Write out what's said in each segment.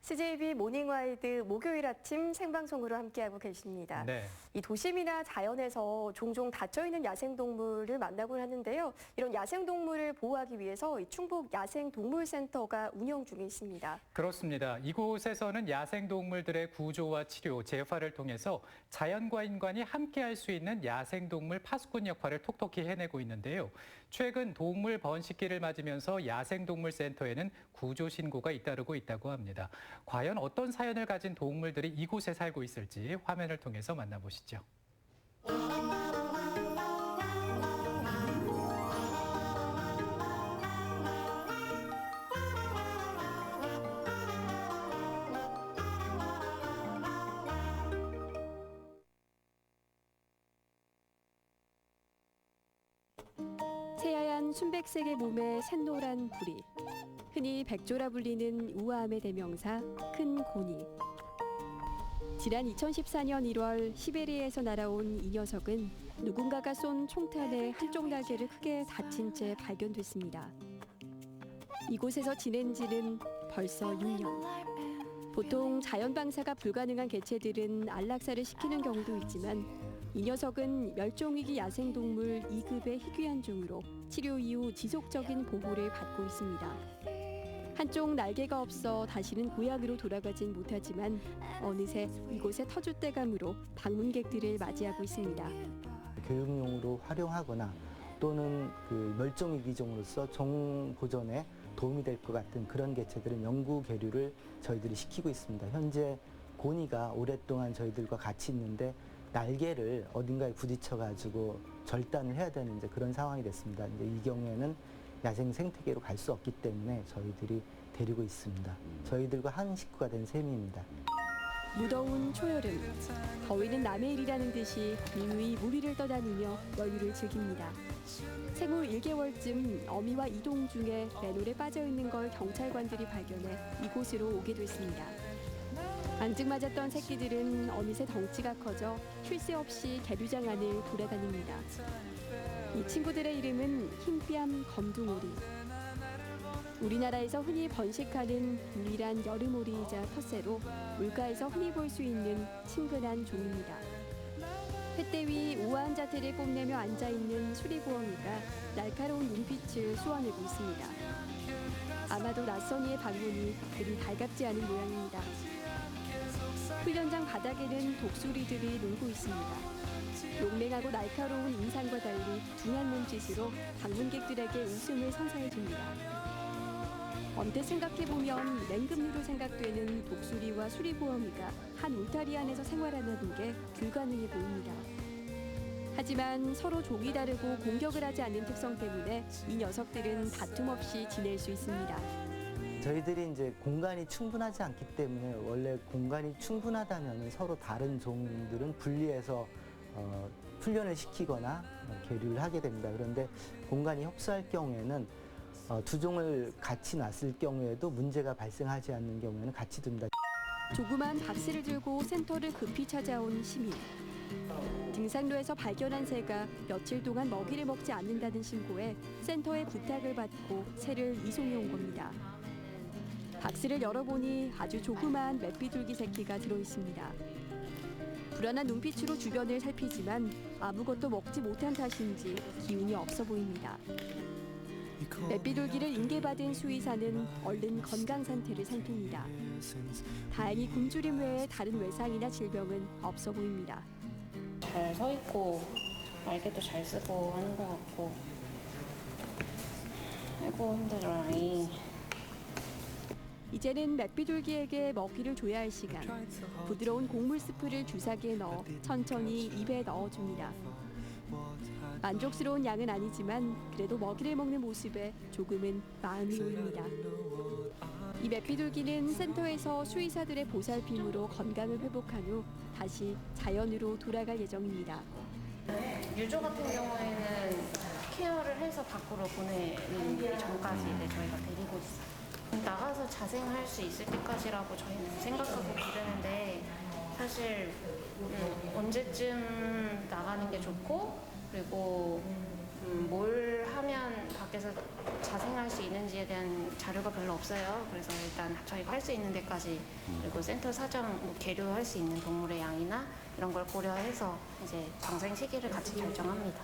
CJB 모닝와이드 목요일 아침 생방송으로 함께하고 계십니다. 네. 이 도심이나 자연에서 종종 닫혀있는 야생동물을 만나곤 하는데요. 이런 야생동물을 보호하기 위해서 이 충북 야생동물센터가 운영 중에 있습니다. 그렇습니다. 이곳에서는 야생동물들의 구조와 치료, 재활을 통해서 자연과 인간이 함께할 수 있는 야생동물 파수꾼 역할을 톡톡히 해내고 있는데요. 최근 동물 번식기를 맞으면서 야생동물센터에는 구조 신고가 잇따르고 있다고 합니다. 과연 어떤 사연을 가진 동물들이 이곳에 살고 있을지 화면을 통해서 만나보시죠. 새하얀 순백색의 몸에 샛노란 부리, 흔히 백조라 불리는 우아함의 대명사 큰 고니. 지난 2014년 1월 시베리아에서 날아온 이 녀석은 누군가가 쏜 총탄에 한쪽 날개를 크게 다친 채 발견됐습니다. 이곳에서 지낸 지는 벌써 6년. 보통 자연 방사가 불가능한 개체들은 안락사를 시키는 경우도 있지만 이 녀석은 멸종위기 야생동물 2급의 희귀한 종으로 치료 이후 지속적인 보호를 받고 있습니다. 한쪽 날개가 없어 다시는 고향으로 돌아가진 못하지만 어느새 이곳에 터줏대감으로 방문객들을 맞이하고 있습니다. 교육용으로 활용하거나 또는 멸종위기종으로서 종 보존에 도움이 될 것 같은 그런 개체들은 연구 계류를 저희들이 시키고 있습니다. 현재 고니가 오랫동안 저희들과 같이 있는데 날개를 어딘가에 부딪혀가지고 절단을 해야 되는 그런 상황이 됐습니다. 이제 이 경우에는 야생 생태계로 갈 수 없기 때문에 저희들이 데리고 있습니다. 저희들과 한 식구가 된 셈입니다. 무더운 초여름, 더위는 남의 일이라는 듯이 유유히 무리를 떠다니며 여유를 즐깁니다. 생후 1개월쯤 어미와 이동 중에 맨홀에 빠져있는 걸 경찰관들이 발견해 이곳으로 오게 됐습니다. 앙증맞았던 새끼들은 어느새 덩치가 커져 쉴 새 없이 개류장 안을 돌아다닙니다. 이 친구들의 이름은 흰뺨 검둥오리. 우리나라에서 흔히 번식하는 유일한 여름오리이자 텃새로 물가에서 흔히 볼 수 있는 친근한 종입니다. 횃대 위 우아한 자태를 뽐내며 앉아있는 수리부엉이가 날카로운 눈빛을 쏘아내고 있습니다. 아마도 낯선 이의 방문이 그리 달갑지 않은 모양입니다. 훈련장 바닥에는 독수리들이 놀고 있습니다. 용맹하고 날카로운 인상과 달리 둔한 몸짓으로 방문객들에게 웃음을 선사해 줍니다. 언뜻 생각해보면 맹금류로 생각되는 독수리와 수리보엉이가 한 울타리 안에서 생활한다는 게 불가능해 보입니다. 하지만 서로 종이 다르고 공격을 하지 않는 특성 때문에 이 녀석들은 다툼 없이 지낼 수 있습니다. 저희들이 이제 공간이 충분하지 않기 때문에 원래 공간이 충분하다면 서로 다른 종들은 분리해서 훈련을 시키거나 계류를 하게 됩니다. 그런데 공간이 협소할 경우에는 두 종을 같이 놨을 경우에도 문제가 발생하지 않는 경우에는 같이 둔다. 조그만 박스를 들고 센터를 급히 찾아온 시민. 등산로에서 발견한 새가 며칠 동안 먹이를 먹지 않는다는 신고에 센터에 부탁을 받고 새를 이송해 온 겁니다. 박스를 열어보니 아주 조그마한 맷비둘기 새끼가 들어있습니다. 불안한 눈빛으로 주변을 살피지만 아무것도 먹지 못한 탓인지 기운이 없어 보입니다. 맷비둘기를 인계받은 수의사는 얼른 건강 상태를 살핍니다. 다행히 굶주림 외에 다른 외상이나 질병은 없어 보입니다. 잘 서 있고 날개도 잘 쓰고 하는 것 같고. 아이고 힘들어라잉. 이제는 맷비둘기에게 먹이를 줘야 할 시간. 부드러운 곡물 스프를 주사기에 넣어 천천히 입에 넣어줍니다. 만족스러운 양은 아니지만 그래도 먹이를 먹는 모습에 조금은 마음이 놓입니다. 이 맷비둘기는 센터에서 수의사들의 보살핌으로 건강을 회복한 후 다시 자연으로 돌아갈 예정입니다. 유조 같은 경우에는 케어를 해서 밖으로 보내는 전까지 저희가 데리고 있어요. 나가서 자생할 수 있을 때까지라고 저희는 생각하고 기르는데 사실 언제쯤 나가는 게 좋고 그리고 뭘 하면 밖에서 자생할 수 있는지에 대한 자료가 별로 없어요. 그래서 일단 저희가 할 수 있는 데까지, 그리고 센터 사정 계류할 수 있는 동물의 양이나 이런 걸 고려해서 이제 방생 시기를 같이 결정합니다.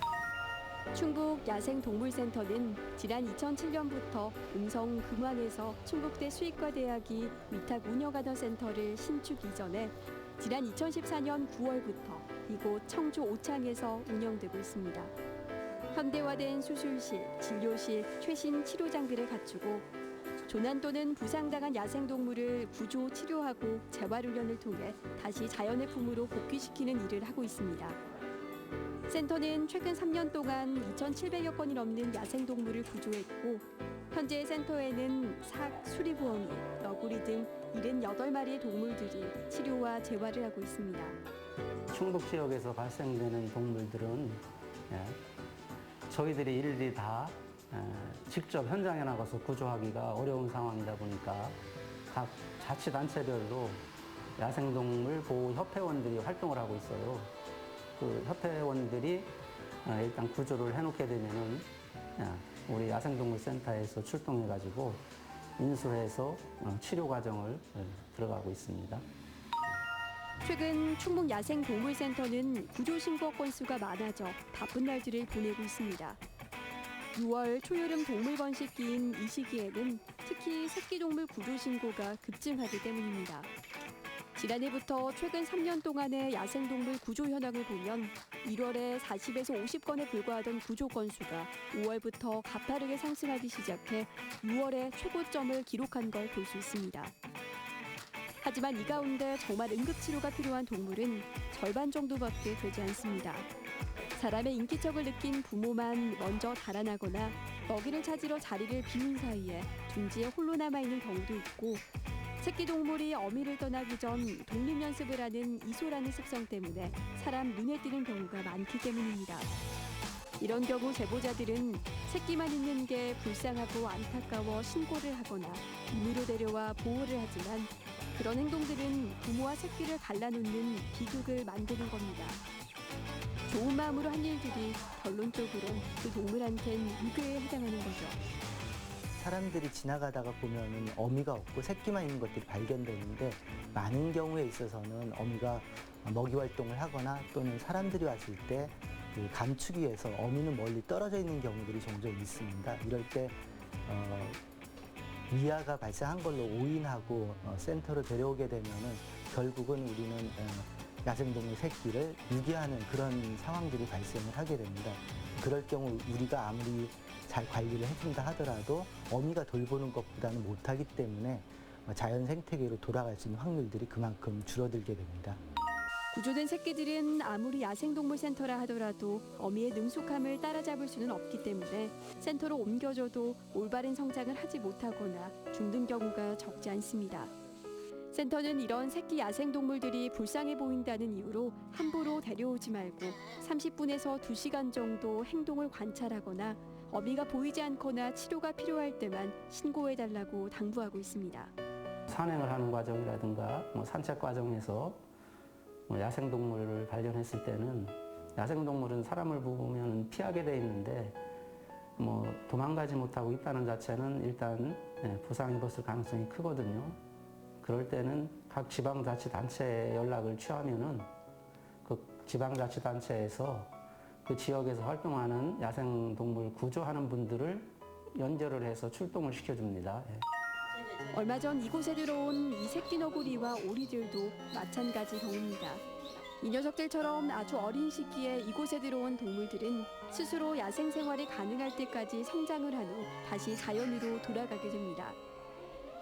충북 야생동물센터는 지난 2007년부터 음성 금왕에서 충북대 수의과대학이 위탁 운영하던 센터를 신축 이전해 지난 2014년 9월부터 이곳 청주 오창에서 운영되고 있습니다. 현대화된 수술실, 진료실, 최신 치료 장비를 갖추고 조난 또는 부상당한 야생동물을 구조, 치료하고 재활훈련을 통해 다시 자연의 품으로 복귀시키는 일을 하고 있습니다. 센터는 최근 3년 동안 2,700여 건이 넘는 야생동물을 구조했고 현재 센터에는 삭, 수리부엉이, 너구리 등 78마리의 동물들이 치료와 재활을 하고 있습니다. 충북 지역에서 발생되는 동물들은 저희들이 일일이 다 직접 현장에 나가서 구조하기가 어려운 상황이다 보니까 각 자치단체별로 야생동물 보호협회원들이 활동을 하고 있어요. 그 협회원들이 일단 구조를 해놓게 되면은 우리 야생동물센터에서 출동해가지고 인수해서 치료 과정을 들어가고 있습니다. 최근 충북 야생동물센터는 구조 신고 건수가 많아져 바쁜 날들을 보내고 있습니다. 6월 초여름 동물 번식기인 이 시기에는 특히 새끼동물 구조 신고가 급증하기 때문입니다. 지난해부터 최근 3년 동안의 야생동물 구조 현황을 보면 1월에 40에서 50건에 불과하던 구조 건수가 5월부터 가파르게 상승하기 시작해 6월에 최고점을 기록한 걸 볼 수 있습니다. 하지만 이 가운데 정말 응급치료가 필요한 동물은 절반 정도밖에 되지 않습니다. 사람의 인기척을 느낀 부모만 먼저 달아나거나 먹이를 찾으러 자리를 비운 사이에 둥지에 홀로 남아있는 경우도 있고 새끼동물이 어미를 떠나기 전 독립연습을 하는 이소라는 습성 때문에 사람 눈에 띄는 경우가 많기 때문입니다. 이런 경우 제보자들은 새끼만 있는 게 불쌍하고 안타까워 신고를 하거나 임의로 데려와 보호를 하지만 그런 행동들은 부모와 새끼를 갈라놓는 비극을 만드는 겁니다. 좋은 마음으로 한 일들이 결론적으론 그 동물한텐 유괴에 해당하는 거죠. 사람들이 지나가다가 보면은 어미가 없고 새끼만 있는 것들이 발견되는데 많은 경우에 있어서는 어미가 먹이 활동을 하거나 또는 사람들이 왔을 때 감추기 위해서 어미는 멀리 떨어져 있는 경우들이 종종 있습니다. 이럴 때 위화가 발생한 걸로 오인하고 센터로 데려오게 되면은 결국은 우리는 야생동물 새끼를 유기하는 그런 상황들이 발생을 하게 됩니다. 그럴 경우 우리가 아무리 잘 관리를 해준다 하더라도 어미가 돌보는 것보다는 못하기 때문에 자연 생태계로 돌아갈 수 있는 확률들이 그만큼 줄어들게 됩니다. 구조된 새끼들은 아무리 야생동물센터라 하더라도 어미의 능숙함을 따라잡을 수는 없기 때문에 센터로 옮겨져도 올바른 성장을 하지 못하거나 죽는 경우가 적지 않습니다. 센터는 이런 새끼 야생동물들이 불쌍해 보인다는 이유로 함부로 데려오지 말고 30분에서 2시간 정도 행동을 관찰하거나 어미가 보이지 않거나 치료가 필요할 때만 신고해달라고 당부하고 있습니다. 산행을 하는 과정이라든가 산책 과정에서 야생동물을 발견했을 때는 야생동물은 사람을 보면 피하게 돼 있는데 도망가지 못하고 있다는 자체는 일단 부상 입었을 가능성이 크거든요. 그럴 때는 각 지방자치단체에 연락을 취하면은 그 지방자치단체에서 그 지역에서 활동하는 야생동물 구조하는 분들을 연결을 해서 출동을 시켜줍니다. 얼마 전 이곳에 들어온 이 새끼 너구리와 오리들도 마찬가지 경우입니다. 이 녀석들처럼 아주 어린 시기에 이곳에 들어온 동물들은 스스로 야생 생활이 가능할 때까지 성장을 한 후 다시 자연으로 돌아가게 됩니다.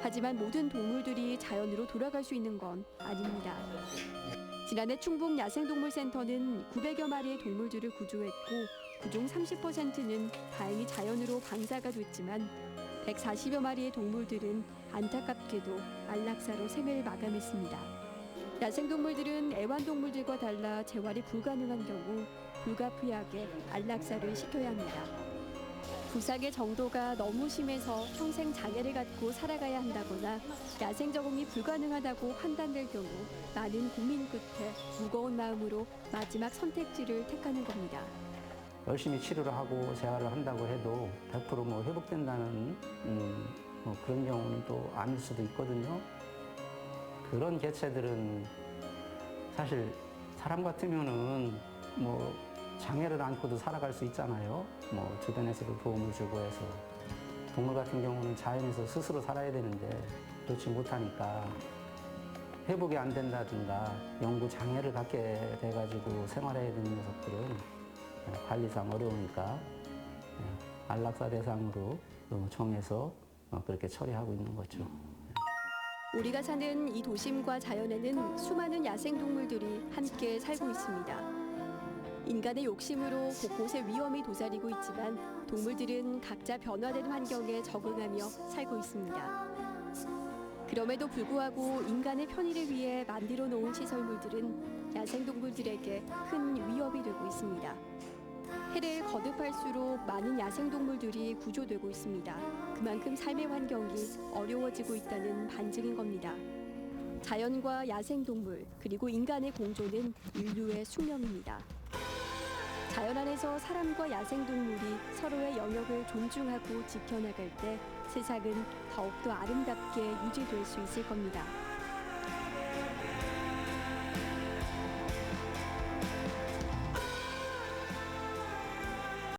하지만 모든 동물들이 자연으로 돌아갈 수 있는 건 아닙니다. 지난해 충북 야생동물센터는 900여 마리의 동물들을 구조했고 그중 30%는 다행히 자연으로 방사가 됐지만 140여 마리의 동물들은 안타깝게도 안락사로 생을 마감했습니다. 야생동물들은 애완동물들과 달라 재활이 불가능한 경우 불가피하게 안락사를 시켜야 합니다. 부상의 정도가 너무 심해서 평생 장애를 갖고 살아가야 한다거나 야생 적응이 불가능하다고 판단될 경우 많은 고민 끝에 무거운 마음으로 마지막 선택지를 택하는 겁니다. 열심히 치료를 하고 재활을 한다고 해도 100% 회복된다는 그런 경우는 또 아닐 수도 있거든요. 그런 개체들은 사실 사람 같으면은 장애를 안고도 살아갈 수 있잖아요. 주변에서도 도움을 주고 해서. 동물 같은 경우는 자연에서 스스로 살아야 되는데 그렇지 못하니까 회복이 안 된다든가 영구 장애를 갖게 돼가지고 생활해야 되는 녀석들은 관리상 어려우니까 안락사 대상으로 정해서 그렇게 처리하고 있는 거죠. 우리가 사는 이 도심과 자연에는 수많은 야생동물들이 함께 살고 있습니다. 인간의 욕심으로 곳곳에 위험이 도사리고 있지만 동물들은 각자 변화된 환경에 적응하며 살고 있습니다. 그럼에도 불구하고 인간의 편의를 위해 만들어 놓은 시설물들은 야생동물들에게 큰 위협이 되고 있습니다. 해를 거듭할수록 많은 야생동물들이 구조되고 있습니다. 그만큼 삶의 환경이 어려워지고 있다는 반증인 겁니다. 자연과 야생동물 그리고 인간의 공존은 인류의 숙명입니다. 자연 안에서 사람과 야생동물이 서로의 영역을 존중하고 지켜나갈 때 세상은 더욱더 아름답게 유지될 수 있을 겁니다.